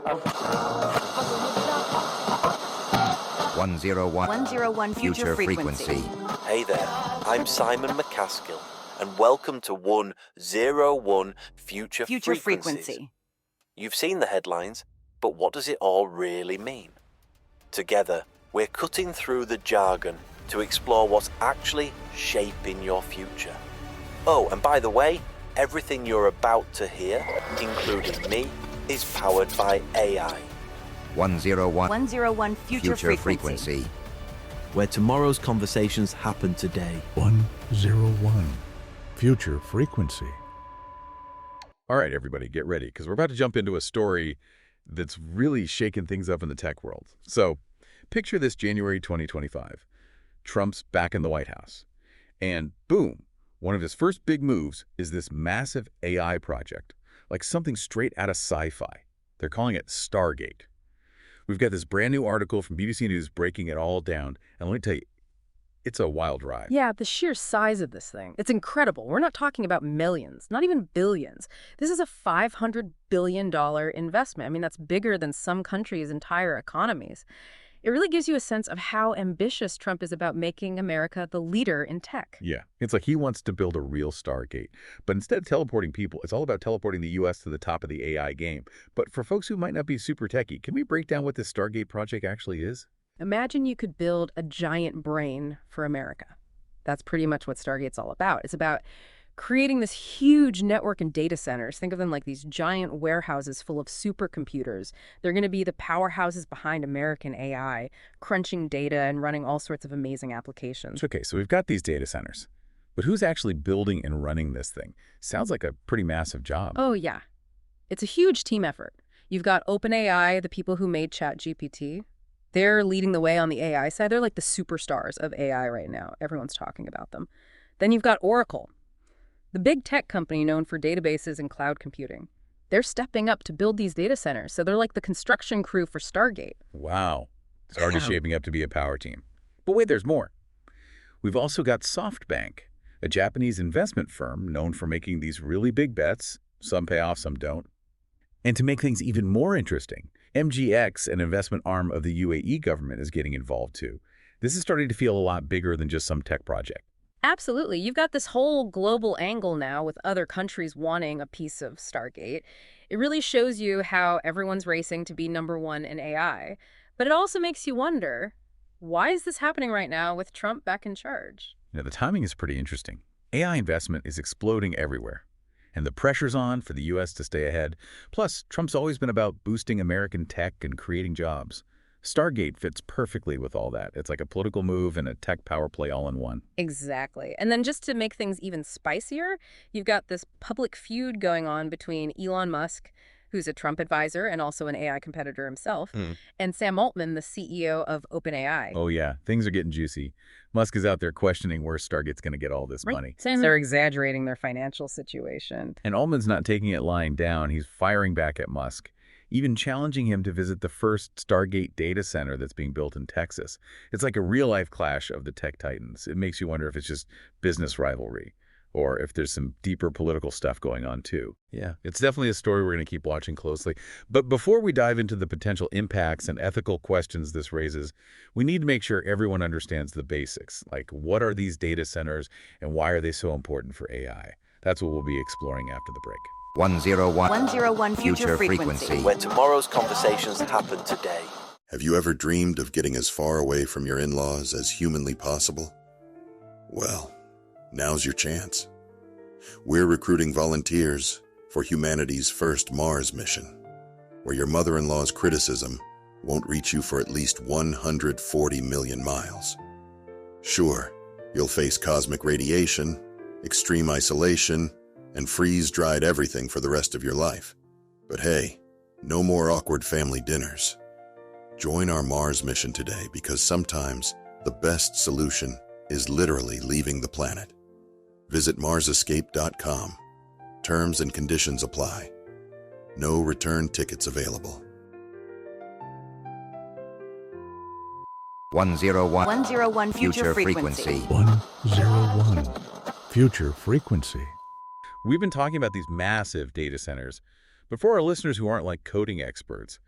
101 future frequency. Hey there, I'm Simon McCaskill, and welcome to 101 future frequency. You've seen the headlines, but what does it all really mean? Together, we're cutting through the jargon to explore what's actually shaping your future. Oh, and by the way, everything you're about to hear, including me, is powered by AI. 101 future frequency. Where tomorrow's conversations happen today. 101 future frequency. All right, everybody, get ready, because we're about to jump into a story that's really shaking things up in the tech world. So, picture this January 2025. Trump's back in the White House. And boom, one of his first big moves is this massive AI project, like something straight out of sci-fi. They're calling it Stargate. We've got this brand new article from BBC News breaking it all down, and let me tell you, it's a wild ride. Yeah, the sheer size of this thing. It's incredible. We're not talking about millions, not even billions. This is a $500 billion investment. I mean, that's bigger than some countries' entire economies. It really gives you a sense of how ambitious Trump is about making America the leader in tech. Yeah, it's like he wants to build a real Stargate. But instead of teleporting people, it's all about teleporting the U.S. to the top of the AI game. But for folks who might not be super techie, can we break down what this Stargate project actually is? Imagine you could build a giant brain for America. That's pretty much what Stargate's all about. It's about creating this huge network and data centers. Think of them like these giant warehouses full of supercomputers. They're going to be the powerhouses behind American AI, crunching data and running all sorts of amazing applications. Okay, so we've got these data centers. But who's actually building and running this thing? Sounds like a pretty massive job. Oh, yeah. It's a huge team effort. You've got OpenAI, the people who made ChatGPT. They're leading the way on the AI side. They're like the superstars of AI right now. Everyone's talking about them. Then you've got Oracle, the big tech company known for databases and cloud computing. They're stepping up to build these data centers, so they're like the construction crew for Stargate. Wow. It's already shaping up to be a power team. But wait, there's more. We've also got SoftBank, a Japanese investment firm known for making these really big bets. Some pay off, some don't. And to make things even more interesting, MGX, an investment arm of the UAE government, is getting involved too. This is starting to feel a lot bigger than just some tech project. Absolutely. You've got this whole global angle now with other countries wanting a piece of Stargate. It really shows you how everyone's racing to be #1 in AI. But it also makes you wonder, why is this happening right now with Trump back in charge? The timing is pretty interesting. AI investment is exploding everywhere. And the pressure's on for the U.S. to stay ahead. Plus, Trump's always been about boosting American tech and creating jobs. Stargate fits perfectly with all that. It's like a political move and a tech power play all in one. Exactly. And then just to make things even spicier, you've got this public feud going on between Elon Musk, who's a Trump advisor and also an AI competitor himself, and Sam Altman, the CEO of OpenAI. Oh yeah, things are getting juicy. Musk is out there questioning where Stargate's going to get all this money. They're exaggerating their financial situation. And Altman's not taking it lying down. He's firing back at Musk, even challenging him to visit the first Stargate data center that's being built in Texas. It's like a real-life clash of the tech titans. It makes you wonder if it's just business rivalry or if there's some deeper political stuff going on too. Yeah, it's definitely a story we're going to keep watching closely. But before we dive into the potential impacts and ethical questions this raises, we need to make sure everyone understands the basics, like what are these data centers and why are they so important for AI? That's what we'll be exploring after the break. 101 future frequency. Where tomorrow's conversations happen today. Have you ever dreamed of getting as far away from your in-laws as humanly possible? Well, now's your chance. We're recruiting volunteers for humanity's first Mars mission, where your mother-in-law's criticism won't reach you for at least 140 million miles. Sure, you'll face cosmic radiation, extreme isolation, and freeze-dried everything for the rest of your life. But hey, no more awkward family dinners. Join our Mars mission today, because sometimes the best solution is literally leaving the planet. Visit marsescape.com. Terms and conditions apply. No return tickets available. 101 future frequency. 101 future frequency. We've been talking about these massive data centers, but for our listeners who aren't like coding experts,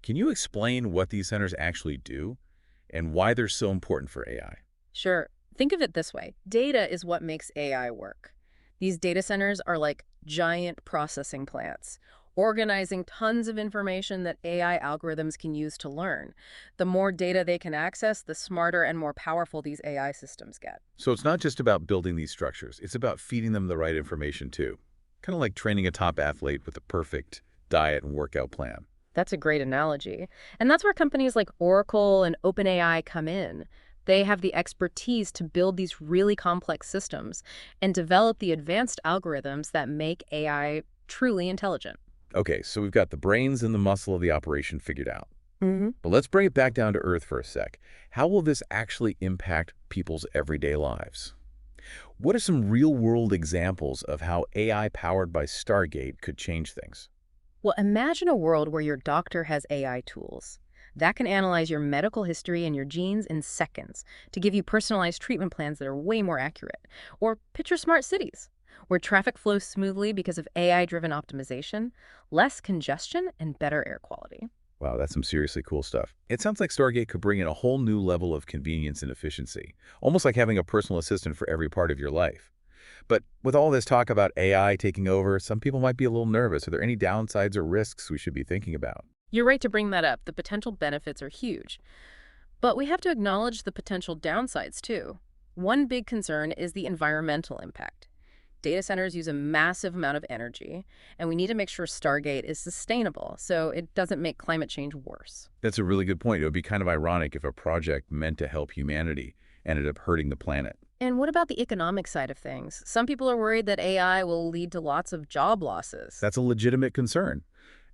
Can you explain what these centers actually do and why they're so important for AI? Sure. Think of it this way. Data is what makes AI work. These data centers are like giant processing plants, organizing tons of information that AI algorithms can use to learn. The more data they can access, the smarter and more powerful these AI systems get. So it's not just about building these structures, it's about feeding them the right information too. Kind of like training a top athlete with a perfect diet and workout plan. That's a great analogy. And that's where companies like Oracle and OpenAI come in. They have the expertise to build these really complex systems and develop the advanced algorithms that make AI truly intelligent. Okay, so we've got the brains and the muscle of the operation figured out. Mm-hmm. But let's bring it back down to earth for a sec. How will this actually impact people's everyday lives? What are some real-world examples of how AI powered by Stargate could change things? Well, imagine a world where your doctor has AI tools that can analyze your medical history and your genes in seconds to give you personalized treatment plans that are way more accurate. Or picture smart cities, where traffic flows smoothly because of AI-driven optimization, less congestion, and better air quality. Wow, that's some seriously cool stuff. It sounds like Stargate could bring in a whole new level of convenience and efficiency, almost like having a personal assistant for every part of your life. But with all this talk about AI taking over, some people might be a little nervous. Are there any downsides or risks we should be thinking about? You're right to bring that up. The potential benefits are huge. But we have to acknowledge the potential downsides, too. One big concern is the environmental impact. Data centers use a massive amount of energy, and we need to make sure Stargate is sustainable so it doesn't make climate change worse. That's a really good point. It would be kind of ironic if a project meant to help humanity ended up hurting the planet. And what about the economic side of things? Some people are worried that AI will lead to lots of job losses. That's a legitimate concern.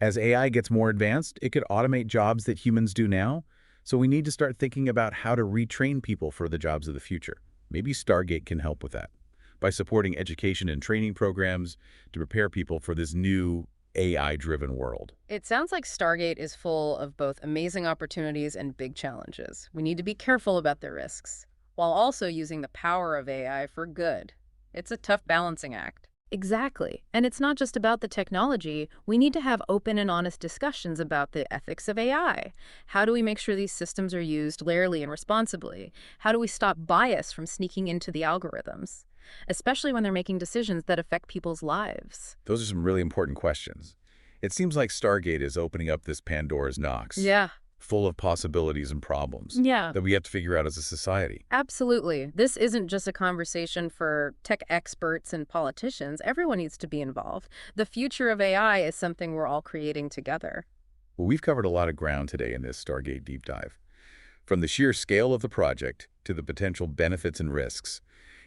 As AI gets more advanced, it could automate jobs that humans do now, so we need to start thinking about how to retrain people for the jobs of the future. Maybe Stargate can help with that, by supporting education and training programs to prepare people for this new AI-driven world. It sounds like Stargate is full of both amazing opportunities and big challenges. We need to be careful about the risks, while also using the power of AI for good. It's a tough balancing act. Exactly. And it's not just about the technology. We need to have open and honest discussions about the ethics of AI. How do we make sure these systems are used fairly and responsibly? How do we stop bias from sneaking into the algorithms, especially when they're making decisions that affect people's lives? Those are some really important questions. It seems like Stargate is opening up this Pandora's box. Yeah. Full of possibilities and problems. Yeah. That we have to figure out as a society. Absolutely. This isn't just a conversation for tech experts and politicians. Everyone needs to be involved. The future of AI is something we're all creating together. Well, we've covered a lot of ground today in this Stargate deep dive. From the sheer scale of the project to the potential benefits and risks,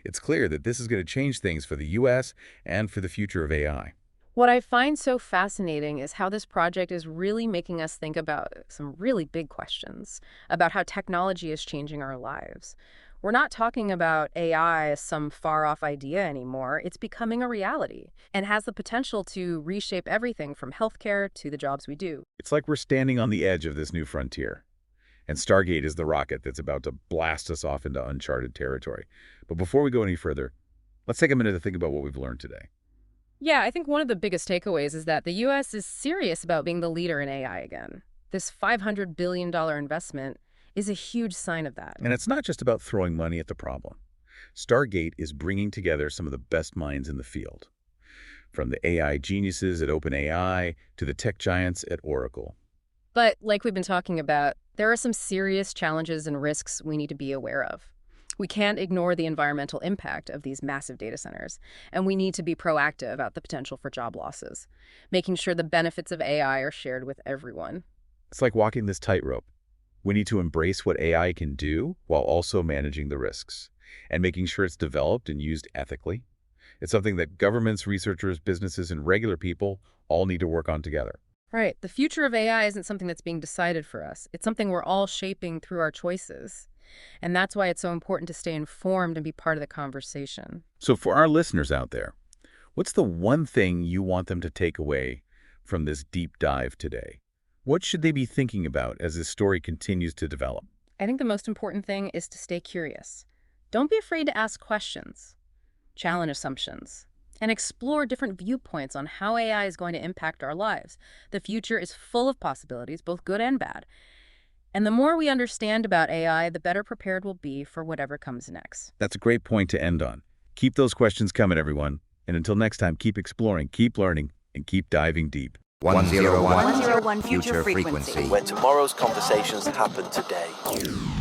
it's clear that this is going to change things for the U.S. and for the future of AI. What I find so fascinating is how this project is really making us think about some really big questions about how technology is changing our lives. We're not talking about AI as some far-off idea anymore. It's becoming a reality and has the potential to reshape everything from healthcare to the jobs we do. It's like we're standing on the edge of this new frontier. And Stargate is the rocket that's about to blast us off into uncharted territory. But before we go any further, let's take a minute to think about what we've learned today. Yeah, I think one of the biggest takeaways is that the U.S. is serious about being the leader in AI again. This $500 billion investment is a huge sign of that. And it's not just about throwing money at the problem. Stargate is bringing together some of the best minds in the field, from the AI geniuses at OpenAI to the tech giants at Oracle. But like we've been talking about, there are some serious challenges and risks we need to be aware of. We can't ignore the environmental impact of these massive data centers, and we need to be proactive about the potential for job losses, making sure the benefits of AI are shared with everyone. It's like walking this tightrope. We need to embrace what AI can do while also managing the risks and making sure it's developed and used ethically. It's something that governments, researchers, businesses, and regular people all need to work on together. Right. The future of AI isn't something that's being decided for us. It's something we're all shaping through our choices. And that's why it's so important to stay informed and be part of the conversation. So for our listeners out there, what's the one thing you want them to take away from this deep dive today? What should they be thinking about as this story continues to develop? I think the most important thing is to stay curious. Don't be afraid to ask questions. Challenge assumptions. and explore different viewpoints on how AI is going to impact our lives. The future is full of possibilities, both good and bad. And the more we understand about AI, the better prepared we'll be for whatever comes next. That's a great point to end on. Keep those questions coming, everyone. And until next time, keep exploring, keep learning, and keep diving deep. 101 101 Future Frequency. frequency. Where tomorrow's conversations happen today.